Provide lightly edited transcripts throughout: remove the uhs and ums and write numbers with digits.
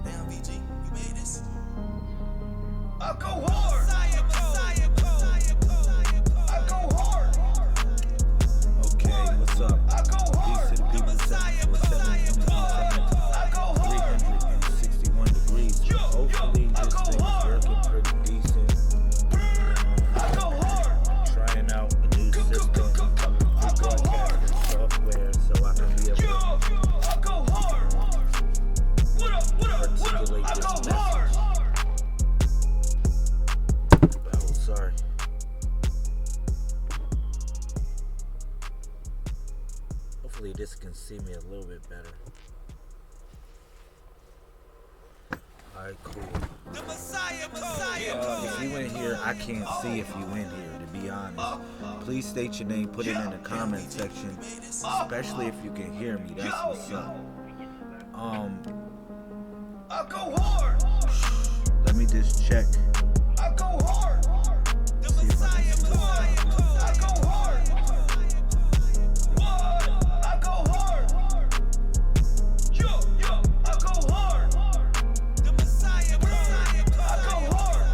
Damn, VG, you made this? I go hard. I go hard. Okay, what's up? I go hard. Peace to the people of 747 I go hard. 361 degrees. Hopefully this thing is working pretty decent. I go hard. Trying out a new system for broadcasting software so I can be able to I go hard. What up? What up? What up? articulate I this go message. hard. Oh, sorry. Hopefully this can see me a little bit better. Alright, cool. If you in here, I can't see if you in here, to be honest. Please state your name, put it in the comment section, especially if you can hear me. That's what's up. I go hard. Let me just check. I go hard. See if I can see what's up. I go hard. What? I go hard. Yo, I go hard. I go hard.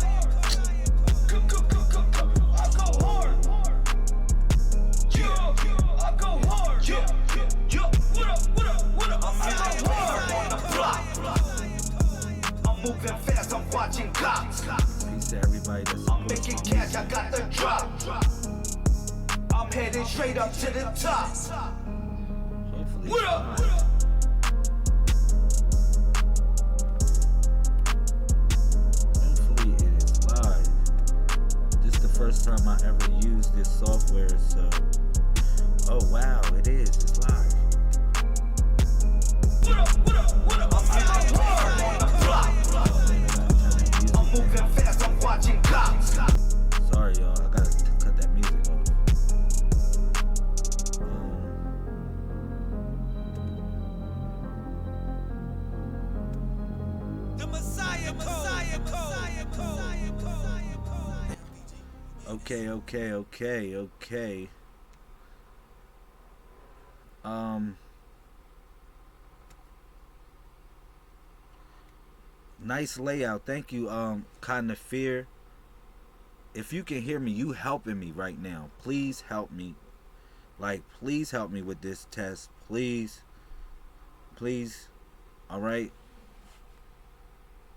I go hard. Yo, I go hard. Yo, what up? What up? What up? I go hard on the block. I'm moving fast. I'm watching cops. Peace to everybody that's I'm making cash, I got the drop. I'm heading straight up to the top. Hopefully What it's up? live. Hopefully it is live. This is the first time I ever used this software, so oh wow, it is. It's live. What up? What up? What up? I'm going hard on the block. Maybe I gotta turn that music I'm down. moving fast, I'm watching cops. Sorry, y'all. I gotta cut that music off. Okay. Nice layout. Thank you, Kind of Fear. If you can hear me, you helping me right now. Please help me. Like, please help me with this test. Please. Alright?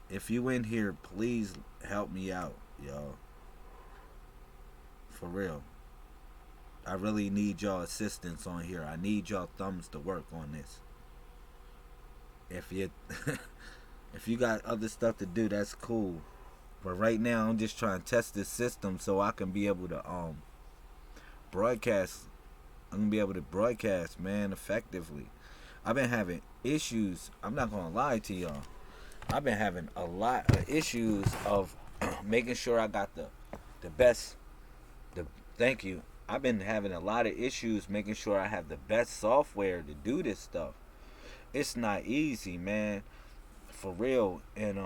If you in here, please help me out, y'all. For real. I really need y'all assistance on here. I need y'all thumbs to work on this. If you if you got other stuff to do, that's cool. But right now I'm just trying to test this system so I can be able to broadcast. I'm gonna be able to broadcast, man, effectively. I've been having issues. I'm not gonna lie to y'all. I've been having a lot of issues of making sure I got the best. Thank you. I've been having a lot of issues making sure I have the best software to do this stuff. It's not easy, man. For real. And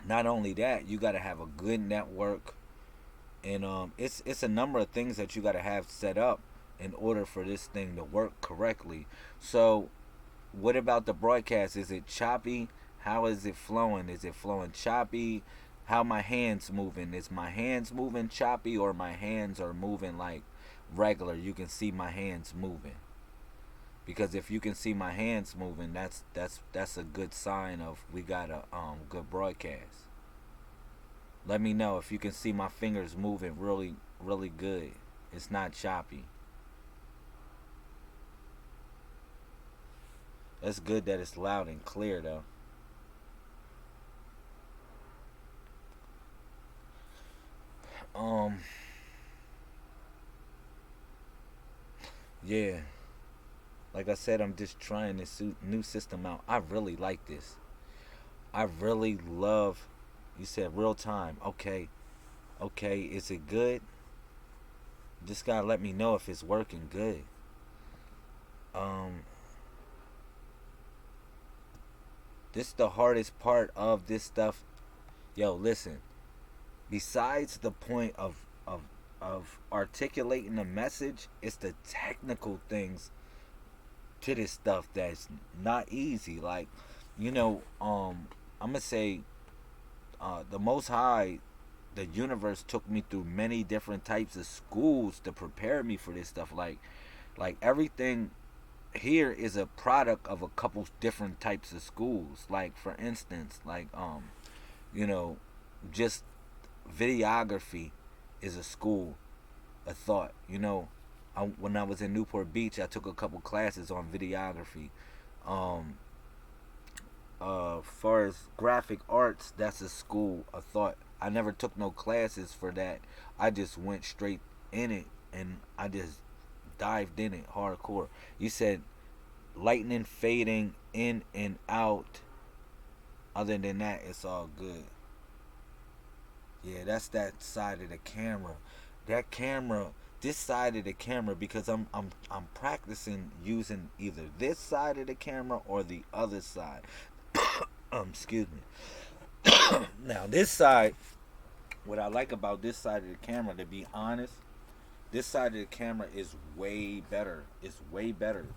not only that, you gotta have a good network. And it's a number of things that you gotta have set up in order for this thing to work correctly. So what about the broadcast? Is it choppy? How is it flowing? Is it flowing choppy? How my hands moving? Is my hands moving choppy, or my hands are moving like regular? You can see my hands moving. Because if you can see my hands moving, that's a good sign of we got a good broadcast. Let me know if you can see my fingers moving really, really good. It's not choppy. It's good that it's loud and clear though. Yeah. Like I said, I'm just trying this new system out. I really like this. I really love. You said real time. Okay. Is it good? Just gotta let me know if it's working good. This is the hardest part of this stuff. Yo, listen. Besides the point of of articulating the message. It's the technical things to this stuff that's not easy. Like, I'm gonna say, the Most High, the universe took me through many different types of schools to prepare me for this stuff. Like everything here is a product of a couple different types of schools. Like, for instance, like you know, just videography is a school of thought. When I was in Newport Beach, I took a couple classes on videography. Far as graphic arts, that's a school of thought. I never took no classes for that. I just went straight in it, and I just dived in it hardcore. You said lightning fading in and out. Other than that, it's all good. Yeah, that's that side of the camera. That camera, this side of the camera, because I'm practicing using either this side of the camera or the other side. Excuse me. Now, this side, what I like about this side of the camera, to be honest, this side of the camera is way better. It's way better.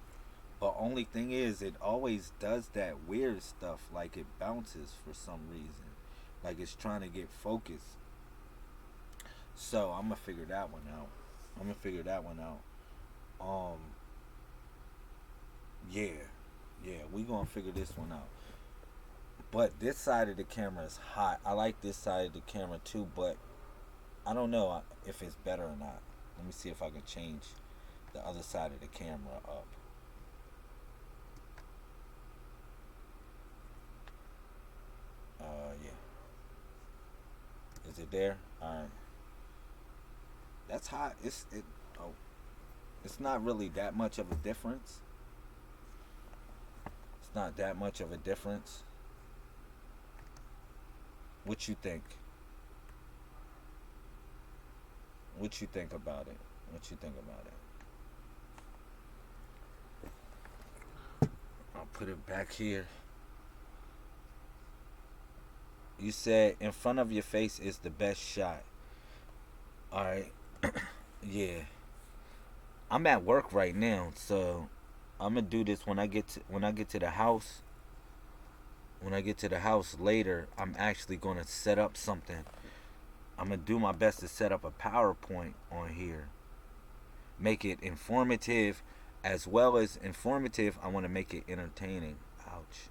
But only thing is, it always does that weird stuff, like it bounces for some reason, like it's trying to get focused. So I'm gonna figure that one out. Yeah, we gonna figure this one out. But this side of the camera is hot. I like this side of the camera too, but I don't know if it's better or not. Let me see if I can change the other side of the camera up. Yeah. Is it there? Alright. That's hot. It's not really that much of a difference. It's not that much of a difference. What you think? What you think about it? I'll put it back here. You said in front of your face is the best shot. Alright. Yeah. I'm at work right now, so I'm gonna do this when I get to the house. When I get to the house later, I'm actually gonna set up something. I'm gonna do my best to set up a PowerPoint on here. Make it informative, as well as informative. I want to make it entertaining. Ouch.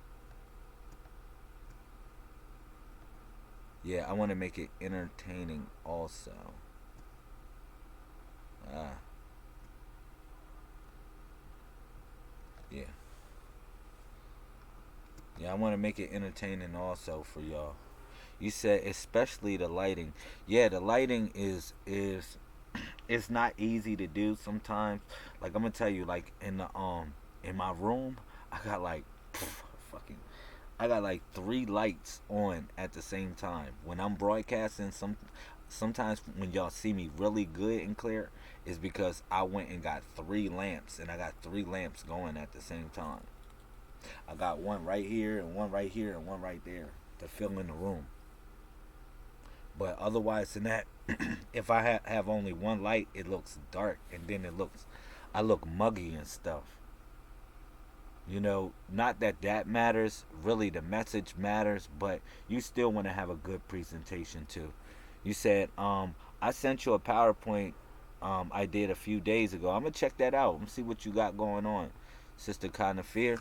Yeah, I want to make it entertaining also. Yeah. Yeah, I want to make it entertaining also for y'all. You said especially the lighting. Yeah, the lighting is it's not easy to do sometimes. Like, I'm gonna tell you, like in my room, I got like I got like 3 lights on at the same time. When I'm broadcasting, sometimes when y'all see me really good and clear, is because I went and got 3 lamps, and I got 3 lamps going at the same time. I got one right here, and one right here, and one right there to fill in the room. But otherwise than that, if I have only one light, it looks dark, and then I look muggy and stuff. Not that matters. Really, the message matters, but you still want to have a good presentation too. You said, I sent you a PowerPoint I did a few days ago. I'm going to check that out. Let me see what you got going on. Sister Fear.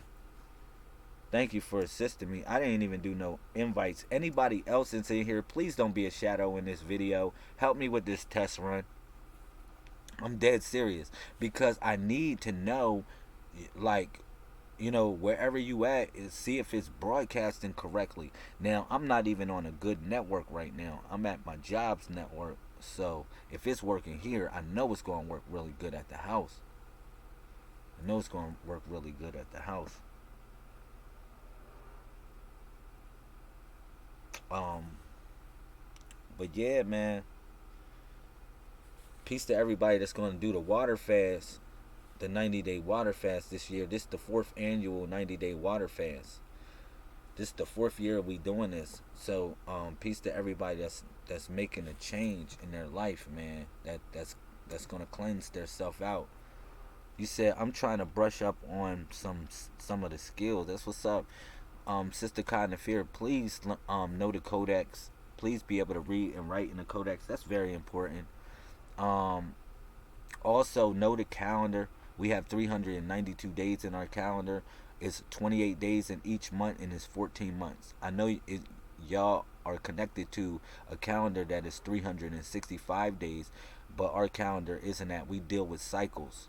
Thank you for assisting me. I didn't even do no invites. Anybody else that's in here, please don't be a shadow in this video. Help me with this test run. I'm dead serious. Because I need to know, like, wherever you at, is see if it's broadcasting correctly. Now, I'm not even on a good network right now. I'm at my job's network. So, if it's working here, I know it's going to work really good at the house. But yeah, man. Peace to everybody that's going to do the water fast. The 90-day water fast this year. This is the 4th annual 90-day water fast. This is the 4th year we doing this. So, peace to everybody that's making a change in their life, man. That's gonna cleanse their self out. You said I'm trying to brush up on some of the skills. That's what's up. Sister Cotton Fear, please know the codex. Please be able to read and write in the codex. That's very important. Um, Also know the calendar. We have 392 days in our calendar. It's 28 days in each month, and it's 14 months. I know y'all are connected to a calendar that is 365 days, but our calendar isn't that. We deal with cycles.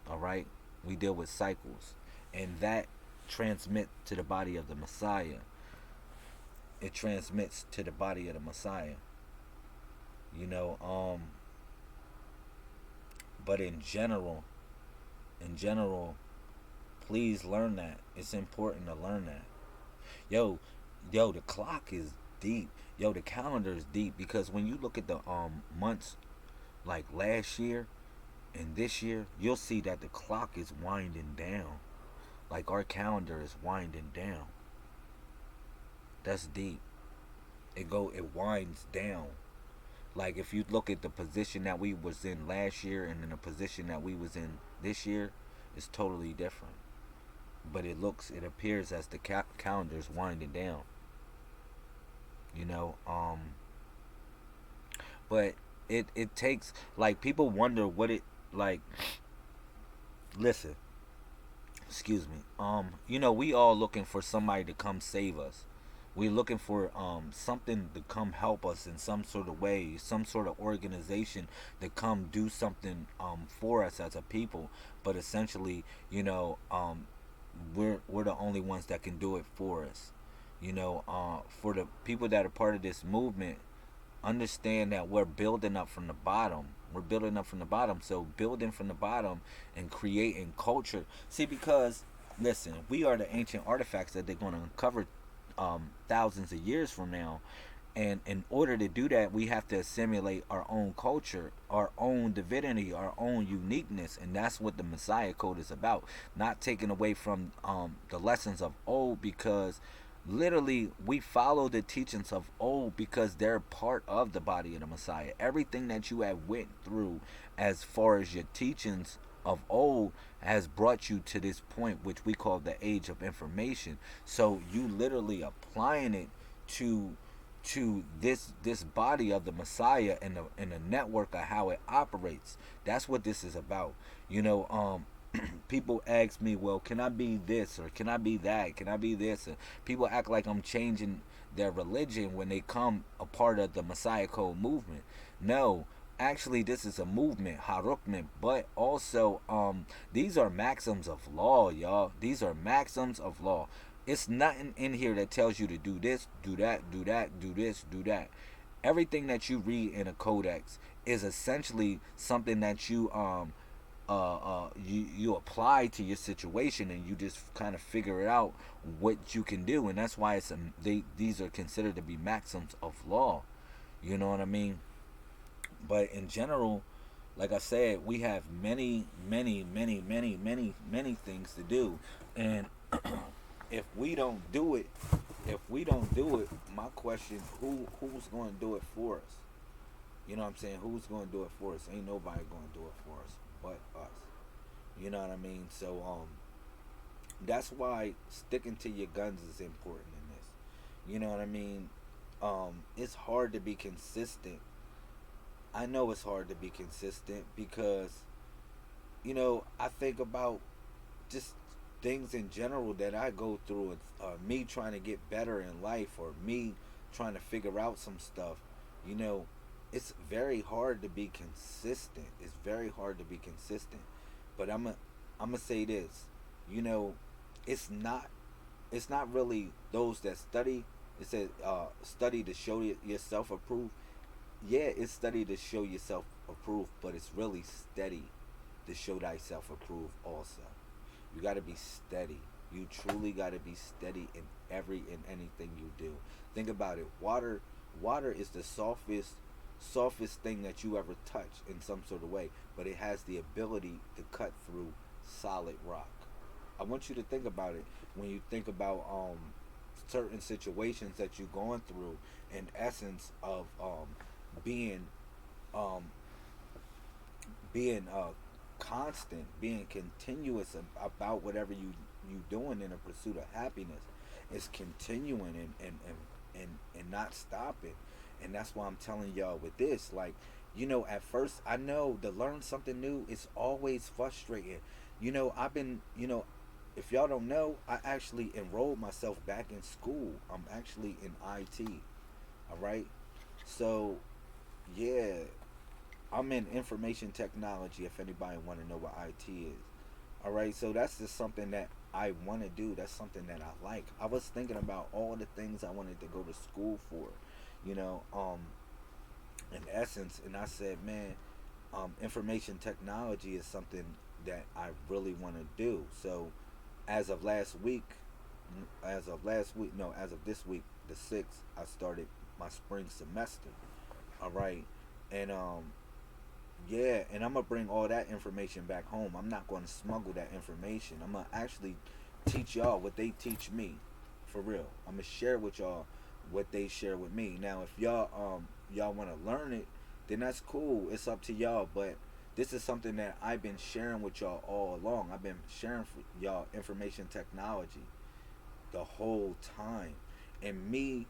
All right, we deal with cycles, and that transmits to the body of the Messiah. It transmits to the body of the Messiah. You know, but in general, please learn that. It's important to learn that. Yo, yo, the clock is deep. Yo, the calendar is deep because when you look at the months like last year and this year, you'll see that the clock is winding down. Like our calendar is winding down. That's deep. It winds down. Like if you look at the position that we was in last year and then the position that we was in this year, it's totally different. But it appears as the calendar's winding down. You know, but it takes, like, people wonder what it, like, listen, excuse me. You know, we all looking for somebody to come save us. We're looking for something to come help us in some sort of way, some sort of organization to come do something for us as a people. But essentially, you know, we're the only ones that can do it for us. You know, for the people that are part of this movement, understand that we're building up from the bottom. We're building up from the bottom. So building from the bottom and creating culture. See, because listen, we are the ancient artifacts that they're going to uncover thousands of years from now. And in order to do that, we have to assimilate our own culture, our own divinity, our own uniqueness. And that's what the Messiah Code is about. Not taking away from the lessons of old, because literally we follow the teachings of old because they're part of the body of the Messiah. Everything that you have went through as far as your teachings of old has brought you to this point, which we call the age of information. So you literally applying it to this body of the Messiah and the network of how it operates. That's what this is about. You know, people ask me, well, can I be this or can I be that? Can I be this? And people act like I'm changing their religion when they come a part of the Messiah Code movement. No, actually, this is a movement, Harukment, but also these are maxims of law, y'all. These are maxims of law. It's nothing in here that tells you to do this, do that, do that, do this, do that. Everything that you read in a codex is essentially something that you apply to your situation, and you just kind of figure it out what you can do. And that's why these are considered to be maxims of law. You know what I mean? But in general, like I said, we have many things to do. And if we don't do it, my question, who's going to do it for us? You know what I'm saying? Who's going to do it for us? Ain't nobody going to do it for us but us. You know what I mean? So that's why sticking to your guns is important in this. You know what I mean? It's hard to be consistent. I know it's hard to be consistent because, you know, I think about just things in general that I go through, me trying to get better in life, or me trying to figure out some stuff. You know, it's very hard to be consistent. It's very hard to be consistent. But I'm gonna say this. You know, it's not really those that study. It says study to show yourself approved. Yeah, it's study to show yourself approved, but it's really steady to show thyself approved also. You got to be steady. You truly got to be steady in anything you do. Think about it. Water is the softest thing that you ever touch in some sort of way, but it has the ability to cut through solid rock. I want you to think about it when you think about certain situations that you're going through, in essence of being um, being constant, being continuous about whatever you doing in a pursuit of happiness, is continuing and not stopping. And that's why I'm telling y'all with this, like, at first I know to learn something new is always frustrating. I've been, if y'all don't know, I actually enrolled myself back in school. I'm actually in IT. All right. So, yeah, I'm in information technology. If anybody want to know what IT is, all right. So that's just something that I want to do. That's something that I like. I was thinking about all the things I wanted to go to school for, you know, um, in essence, and I said, man, information technology is something that I really want to do. So, as of last week, no, as of this week, the 6th, I started my spring semester. All right, and yeah, and I'm gonna bring all that information back home. I'm not gonna smuggle that information. I'm gonna actually teach y'all what they teach me, for real. I'm gonna share with y'all what they share with me. Now, if y'all want to learn it, then that's cool. It's up to y'all. But this is something that I've been sharing with y'all all along. I've been sharing for y'all information technology the whole time, and me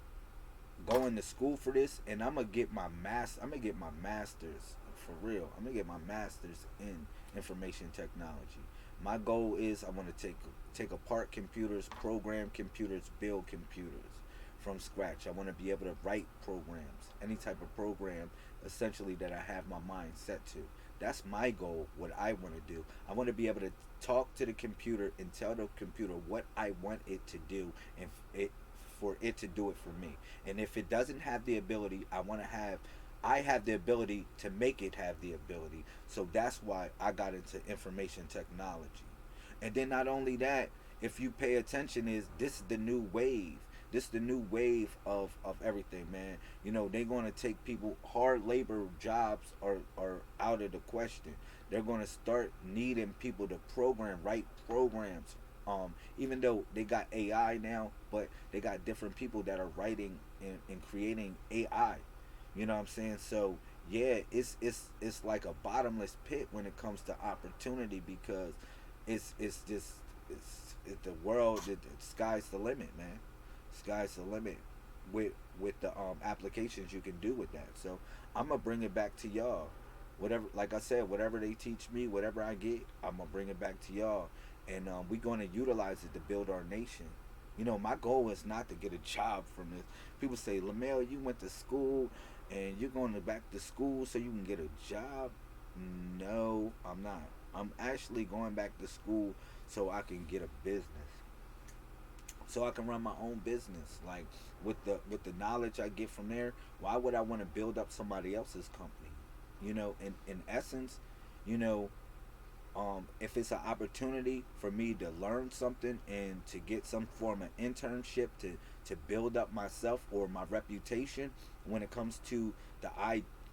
going to school for this, and I'm gonna get my masters, for real. I'm gonna get my masters in information technology. My goal is I want to take apart computers, program computers, build computers from scratch. I want to be able to write programs, any type of program, essentially, that I have my mind set to. That's my goal. What I want to do, I want to be able to talk to the computer and tell the computer what I want it to do, and for it to do it for me. And if it doesn't have the ability, I have the ability to make it have the ability. So that's why I got into information technology. And then not only that, if you pay attention, is this is the new wave. This is the new wave of everything, man. They're going to take people, hard labor jobs are out of the question. They're going to start needing people to write programs. Even though they got AI now, but they got different people that are writing and creating AI. You know what I'm saying? So yeah, it's like a bottomless pit when it comes to opportunity, because it's just the world. The sky's the limit, man. Sky's the limit with the applications you can do with that. So I'm gonna bring it back to y'all. Whatever, like I said, whatever they teach me, whatever I get, I'm gonna bring it back to y'all, and we're gonna utilize it to build our nation. My goal is not to get a job from this. People say, Lamel, you went to school and you're going back to school so you can get a job. No, I'm not. I'm actually going back to school so I can get a business, so I can run my own business. Like, with the knowledge I get from there, why would I want to build up somebody else's company? In essence, you know, if it's an opportunity for me to learn something and to get some form of internship to build up myself or my reputation when it comes to the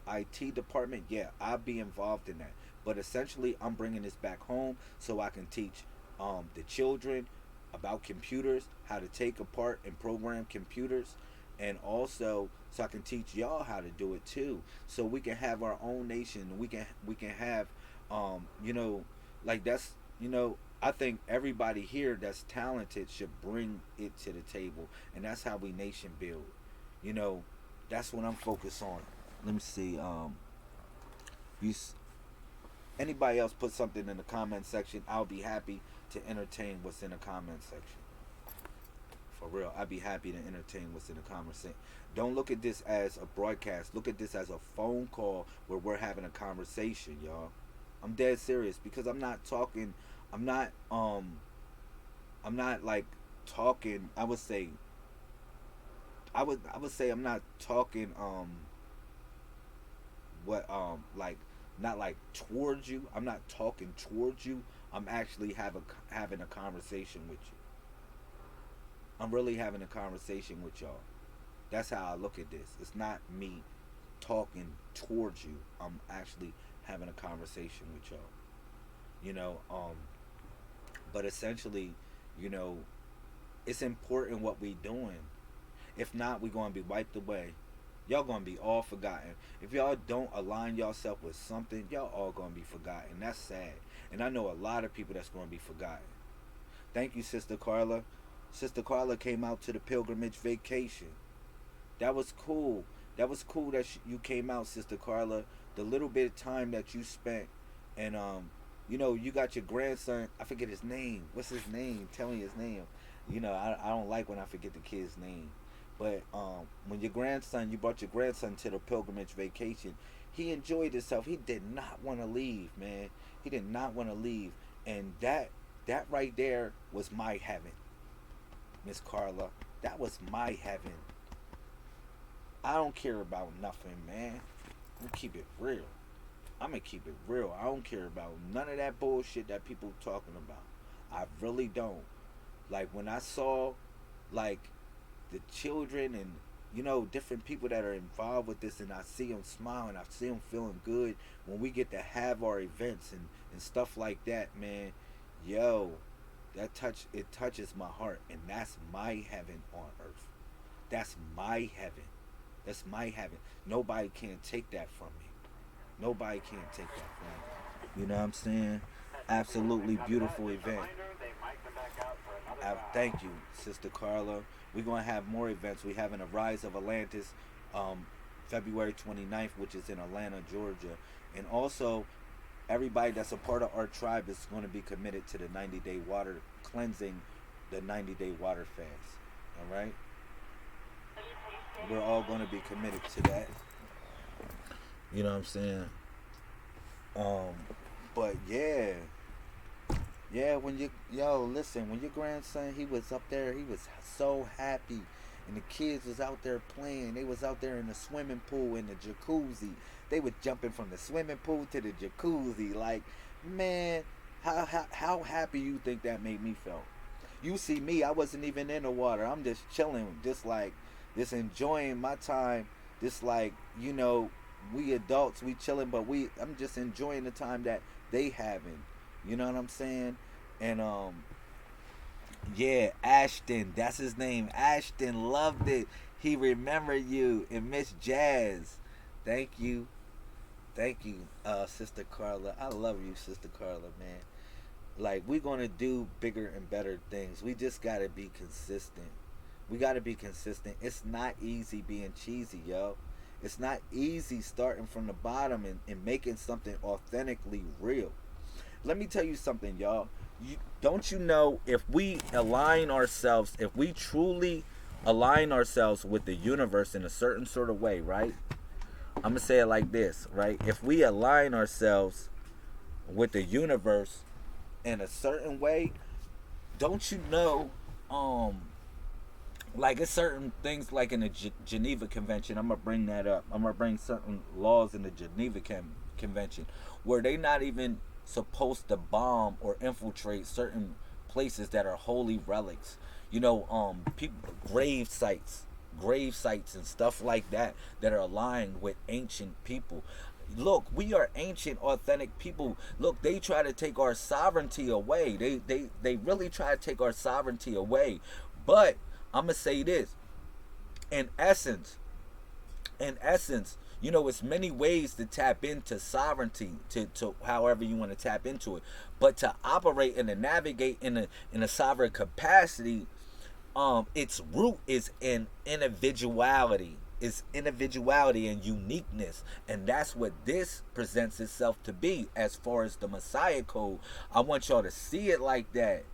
IT department, yeah, I'll be involved in that. But essentially, I'm bringing this back home so I can teach the children about computers, how to take apart and program computers, and also so I can teach y'all how to do it too. So we can have our own nation. We can have, you know, like that's I think everybody here that's talented should bring it to the table, and that's how we nation build. You know, that's what I'm focused on. Let me see. You Anybody else put something in the comment section? I'll be happy to entertain what's in the comment section. For real, I'd be happy to entertain what's in the conversation. Don't look at this as a broadcast. Look at this as a phone call where we're having a conversation, y'all. I'm dead serious, because I'm not talking. I'm not. I'm not like talking. I would say I'm not talking. What like not like towards you. I'm not talking towards you. I'm actually having a conversation with you. I'm really having a conversation with y'all. That's how I look at this. It's not me talking towards you. I'm actually having a conversation with y'all. You know, but essentially, you know, It's important what we doing. If not, we gonna be wiped away. Y'all gonna be all forgotten. If y'all don't align yourself with something, y'all all gonna be forgotten. That's sad. And I know a lot of people that's gonna be forgotten. Thank you, Sister Carla. Sister Carla came out to the pilgrimage vacation. That was cool. That was cool that you came out, Sister Carla. The little bit of time that you spent, and you got your grandson. I forget his name. What's his name? Tell me his name. I don't like when I forget the kid's name. But when you brought your grandson to the pilgrimage vacation, he enjoyed himself. He did not want to leave, man. He did not want to leave, and that right there was my heaven, Miss Carla. That was my heaven. I don't care about nothing, man. I'm gonna keep it real. I don't care about none of that bullshit that people talking about. I really don't. Like when I saw, like, the children and different people that are involved with this, and I see them smiling, I see them feeling good when we get to have our events and stuff like that, man. Yo, it touches my heart, and that's my heaven on earth. That's my heaven. That's my heaven. Nobody can take that from me. Nobody can take that from me. You know what I'm saying? Absolutely beautiful event. Thank you, Sister Carla. We're going to have more events. We're having a Rise of Atlantis February 29th, which is in Atlanta, Georgia. And also, everybody that's a part of our tribe is going to be committed to the 90-day water cleansing, the 90-day water fast. All right? We're all going to be committed to that. You know what I'm saying? But yeah, when your grandson, he was up there, he was so happy, and the kids was out there playing. They was out there in the swimming pool, in the jacuzzi. They was jumping from the swimming pool to the jacuzzi. Like, man, how happy you think that made me feel? You see me, I wasn't even in the water. I'm just chilling, just enjoying my time. Just like, we adults, we chilling, but I'm just enjoying the time that they having. You know what I'm saying? And Ashton, that's his name. Ashton loved it. He remembered you. And Miss Jazz, thank you, Sister Carla. I love you, Sister Carla, man. Like, we're gonna do bigger and better things. We just gotta be consistent. We gotta be consistent. It's not easy being cheesy, yo. It's not easy starting from the bottom and making something authentically real. Let me tell you something, y'all. Don't you know, if we truly align ourselves with the universe in a certain sort of way, right? I'm going to say it like this, right? If we align ourselves with the universe in a certain way, don't you know, like, it's certain things like in the Geneva Convention. I'm going to bring that up. I'm going to bring certain laws in the Geneva Convention where they not even supposed to bomb or infiltrate certain places that are holy relics. People, grave sites and stuff like that are aligned with ancient people. Look, we are ancient, authentic people. Look, they try to take our sovereignty away. They really try to take our sovereignty away. But I'm going to say this. In essence, it's many ways to tap into sovereignty, to however you want to tap into it. But to operate and to navigate in a sovereign capacity, its root is in individuality. It's individuality and uniqueness. And that's what this presents itself to be as far as the Messiah Code. I want y'all to see it like that.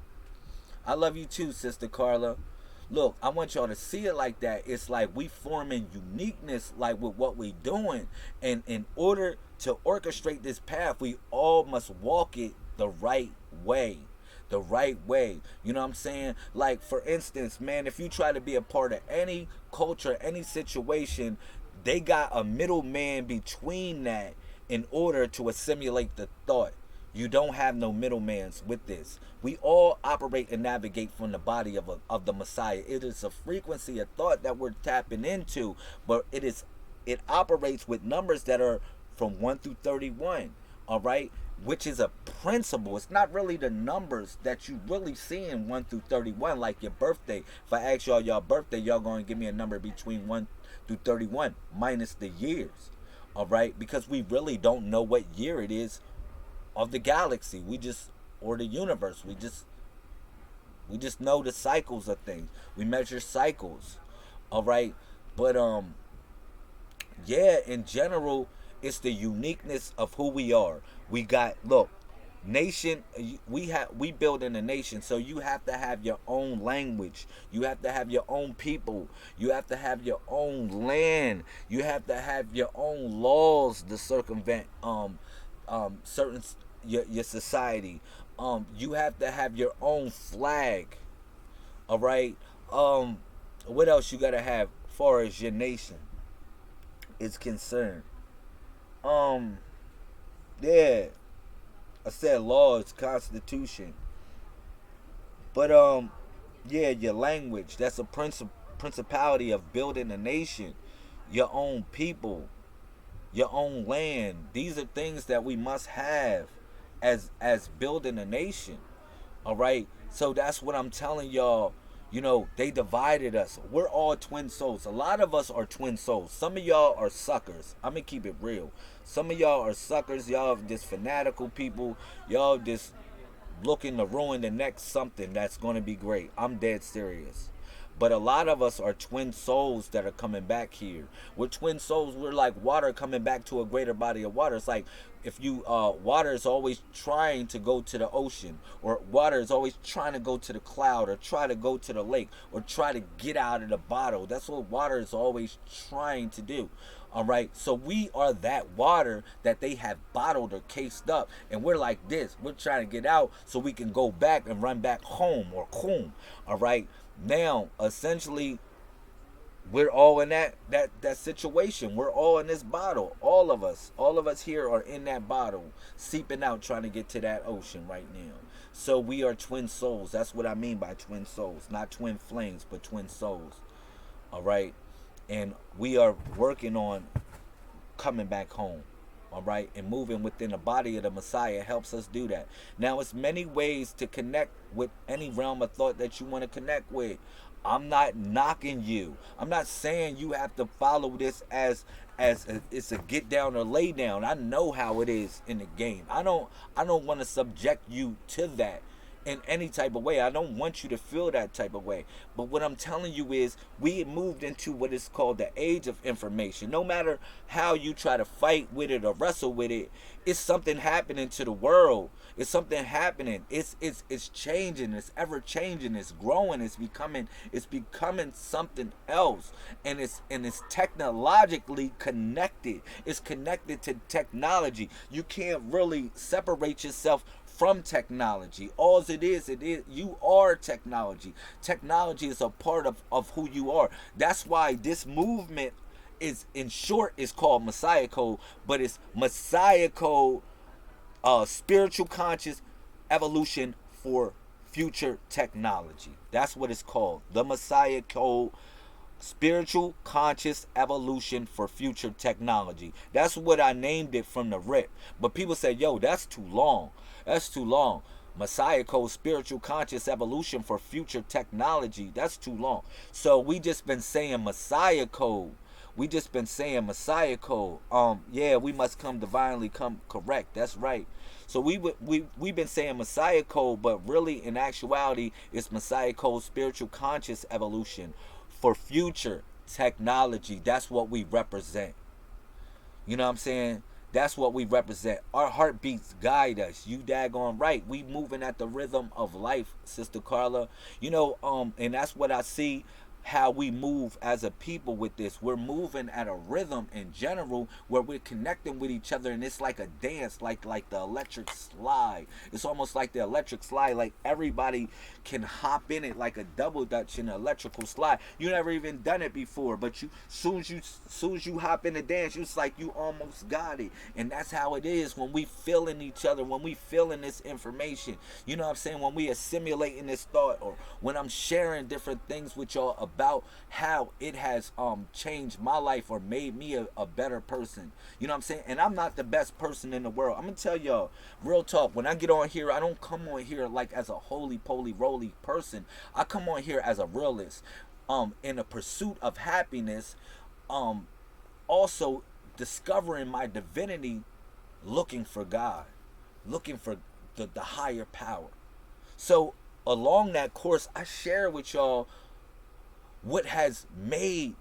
I love you too, Sister Carla. Look, I want y'all to see it like that. It's like we forming uniqueness, like with what we doing. And in order to orchestrate this path, we all must walk it the right way. The right way. You know what I'm saying? Like, for instance, man, if you try to be a part of any culture, any situation, they got a middleman between that in order to assimilate the thought. You don't have no middlemans with this. We all operate and navigate from the body of the Messiah. It is a frequency of thought that we're tapping into, but it operates with numbers that are from 1 through 31. all right, which is a principle. It's not really the numbers that you really see in 1 through 31, like your birthday. If I ask y'all birthday, y'all going to give me a number between 1 through 31 minus the years, all right, because we really don't know what year it is of the galaxy. Or the universe. We just know the cycles of things. We measure cycles, all right, but yeah, in general, it's the uniqueness of who we are. We got, look, nation, we build in a nation, so you have to have your own language, you have to have your own people, you have to have your own land, you have to have your own laws to circumvent certain your society. You have to have your own flag, all right. What else you gotta have as far as your nation is concerned? Yeah, I said laws, constitution, but yeah, your language. That's a principality of building a nation, your own people, your own land. These are things that we must have as building a nation. All right. So that's what I'm telling y'all. You know, they divided us. We're all twin souls. A lot of us are twin souls. Some of y'all are suckers. I'm going to keep it real. Some of y'all are suckers. Y'all just fanatical people. Y'all just looking to ruin the next something that's going to be great. I'm dead serious. But a lot of us are twin souls that are coming back here. We're twin souls. We're like water coming back to a greater body of water. It's like if you, water is always trying to go to the ocean, or water is always trying to go to the cloud, or try to go to the lake, or try to get out of the bottle. That's what water is always trying to do. All right. So we are that water that they have bottled or cased up. And we're like this. We're trying to get out so we can go back and run back home or home. All right. Now, essentially, we're all in that situation. We're all in this bottle. All of us here are in that bottle, seeping out, trying to get to that ocean right now. So we are twin souls. That's what I mean by twin souls. Not twin flames, but twin souls. All right. And we are working on coming back home. All right. And moving within the body of the Messiah helps us do that. Now, it's many ways to connect with any realm of thought that you want to connect with. I'm not knocking you. I'm not saying you have to follow this as it's a get down or lay down. I know how it is in the game. I don't want to subject you to that in any type of way. I don't want you to feel that type of way. But what I'm telling you is we moved into what is called the age of information. No matter how you try to fight with it or wrestle with it, it's something happening to the world. It's something happening. It's changing. It's ever changing. It's growing. It's becoming something else. And it's technologically connected. It's connected to technology. You can't really separate yourself from technology. All it is you are technology. Technology is a part of who you are. That's why this movement is, in short, is called Messiah Code, but it's Messiah Code, spiritual conscious evolution for future technology. That's what it's called. The Messiah Code, spiritual conscious evolution for future technology. That's what I named it from the rip. But people say, yo, that's too long. That's too long. Messiah Code, spiritual conscious evolution for future technology. That's too long. So we just been saying Messiah Code. We just been saying Messiah Code. Yeah, we must come divinely come correct. That's right. So we've been saying Messiah Code, but really in actuality it's Messiah Code, spiritual conscious evolution for future technology. That's what we represent. You know what I'm saying? That's what we represent. Our heartbeats guide us. You daggone right. We moving at the rhythm of life, Sister Carla. You know, and that's what I see, how we move as a people with this. We're moving at a rhythm in general where we're connecting with each other, and it's like a dance, like the electric slide. It's almost like the electric slide, like everybody can hop in it like a double dutch in an electrical slide. You never even done it before, but you soon as you hop in the dance, it's like you almost got it. And that's how it is when we feeling each other, when we feeling this information. You know what I'm saying? When we assimilating this thought, or when I'm sharing different things with y'all about how it has changed my life or made me a better person. You know what I'm saying? And I'm not the best person in the world. I'm gonna tell y'all real talk. When I get on here, I don't come on here like as a holy poly roly person. I come on here as a realist. In a pursuit of happiness, also discovering my divinity, looking for God, looking for the higher power. So along that course, I share with y'all what has made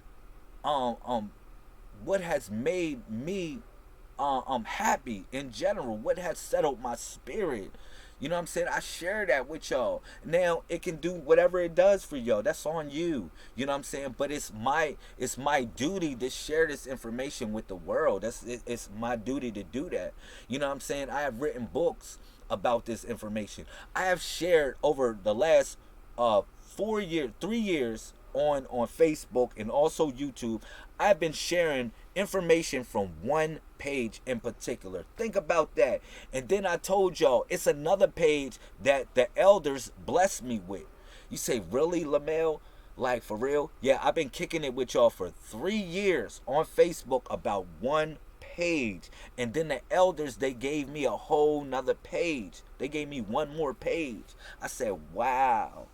what has made me happy in general, what has settled my spirit. You know what I'm saying? I share that with y'all. Now it can do whatever it does for y'all. That's on you. You know what I'm saying? But it's my duty to share this information with the world. It's my duty to do that. You know what I'm saying? I have written books about this information. I have shared over the last 3 years on Facebook and also YouTube. I've been sharing information from one page in particular. Think about that. And then I told y'all it's another page that the elders blessed me with. You say, really, Lamel? Like, for real? Yeah, I've been kicking it with y'all for 3 years on Facebook about one page. And then the elders, they gave me a whole nother page. They gave me one more page. I said, wow.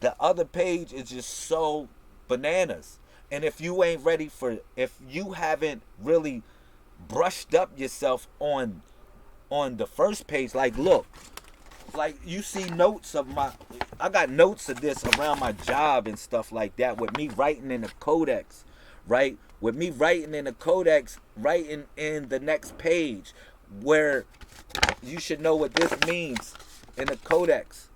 The other page is just so bananas. And if you haven't really brushed up yourself on the first page, like, look, like, you see notes of I got notes of this around my job and stuff like that, with me writing in the codex, right? With me writing in the codex, writing in the next page, where you should know what this means in the codex.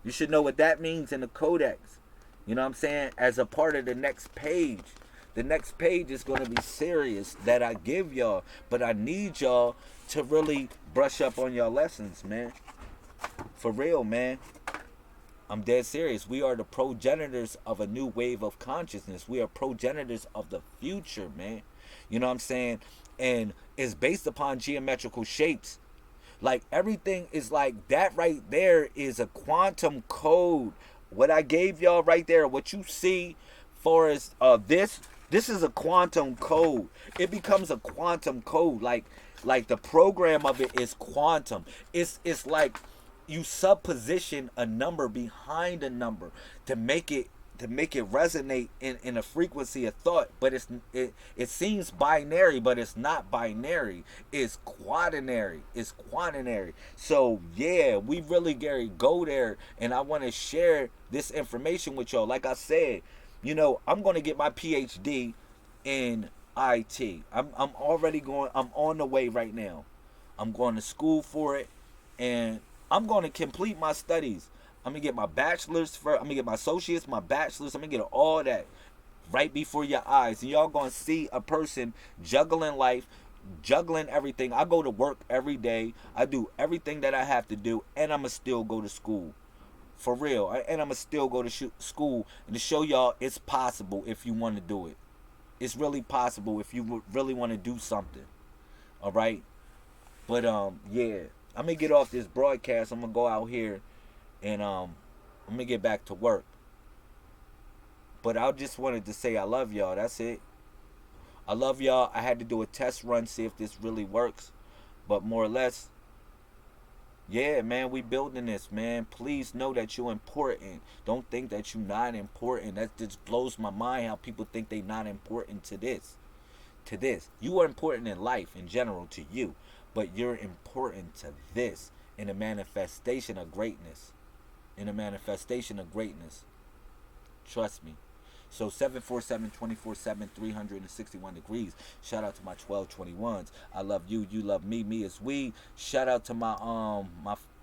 You should know what that means in the codex. You know what I'm saying? As a part of the next page. The next page is going to be serious that I give y'all. But I need y'all to really brush up on your lessons, man. For real, man. I'm dead serious. We are the progenitors of a new wave of consciousness. We are progenitors of the future, man. You know what I'm saying? And it's based upon geometrical shapes. Like, everything is like that right there is a quantum code. What I gave y'all right there, what you see for as this is a quantum code. It becomes a quantum code. Like the program of it is quantum. It's like you subposition a number behind a number to make it resonate in a frequency of thought. But it seems binary, but it's not binary. It's quaternary. So yeah, we really, Gary, go there, and I want to share this information with y'all. Like I said, you know, I'm going to get my PhD in IT. I'm on the way right now. I'm going to school for it, and I'm going to complete my studies. I'm going to get my bachelor's first. I'm going to get my associates, my bachelor's. I'm going to get all that right before your eyes. And y'all going to see a person juggling life, juggling everything. I go to work every day. I do everything that I have to do. And I'm going to still go to school. For real. And I'm going to still go to school. And to show y'all it's possible if you want to do it. It's really possible if you really want to do something. All right? But, yeah. I'm going to get off this broadcast. I'm going to go out here. And I'm going to get back to work. But I just wanted to say I love y'all. That's it. I love y'all. I had to do a test run, see if this really works. But more or less, yeah, man, we building this, man. Please know that you're important. Don't think that you're not important. That just blows my mind how people think they not important to this. You are important in life in general to you. But you're important to this in a manifestation of greatness. Trust me. So 747 24/7 361 degrees. Shout out to my 1221s. I love you. You love me. Me is we. Shout out to my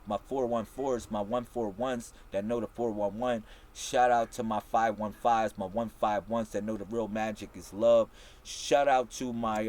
my 414s, my 141s that know the 411. Shout out to my 515s, my 151s that know the real magic is love. Shout out to my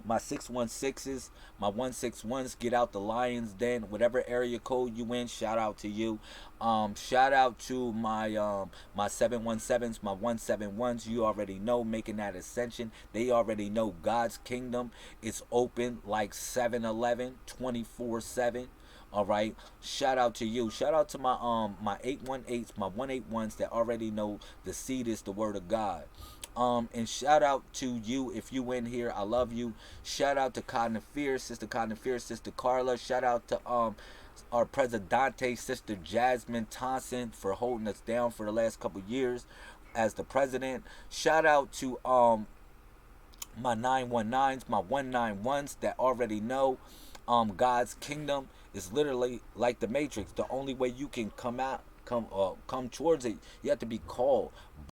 616s, my 161s, get out the Lions Den, whatever area code you in, shout out to you. Shout out to my 717s, my 171s, you already know, making that ascension. They already know God's kingdom is open like 7-Eleven, 24/7. All right. Shout out to you. Shout out to my 818s, my 181s that already know the seed is the word of God. And shout out to you if you in here. I love you. Shout out to Cotton and Fierce, Sister Cotton and Fierce, Sister Carla. Shout out to our Presidente, Sister Jasmine Thompson, for holding us down for the last couple years as the president. Shout out to my 919s, my 191s that already know God's kingdom is literally like the Matrix. The only way you can come towards it, you have to be called.